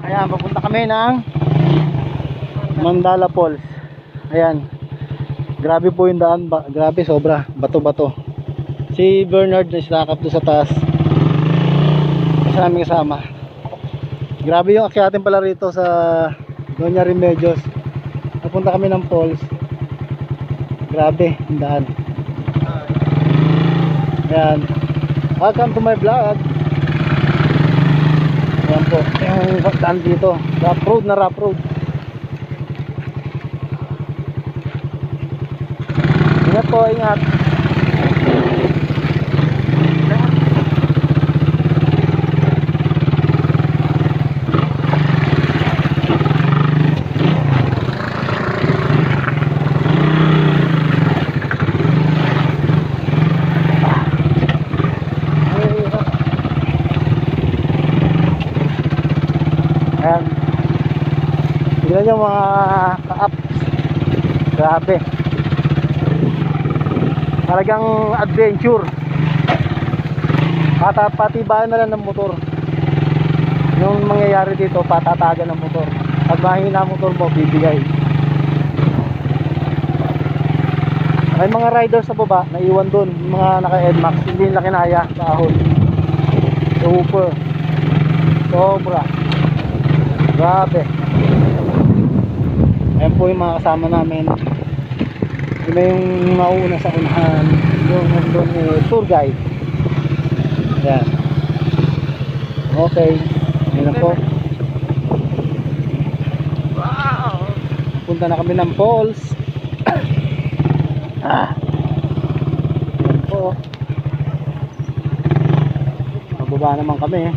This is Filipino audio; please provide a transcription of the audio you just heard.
Ayan, papunta kami ng Mandala Falls. Ayan. Grabe po yung daan, grabe, sobra, bato-bato. Si Bernard na sinakap doon sa taas. Kasi namin kasama. Grabe yung akyatin pala rito sa Doña Remedios. Papunta kami ng falls. Grabe yung daan. Ayan. Welcome to my vlog. Ayan po, yung daan dito. Rough road na rough road. Ingat po, ingat. Ayan. Tignan nyo mga ka-ups. Grabe. Talagang adventure. Patibayan na lang ng motor. Yung mangyayari dito, patatagan ng motor. Pag mahina ang motor mo, bibigay. May mga riders sa baba, naiwan dun. Yung mga naka-NMAX, hindi nila kinaya sa ahon. Super. Sobra. Grabe. Ayan po yung mga kasama namin. Yun yung mauna sa unahan. Yung nandun tour guide. Ayan. Okay. Ayan na po. Wow. Punta na kami ng falls. Ayan po. Mababa naman kami.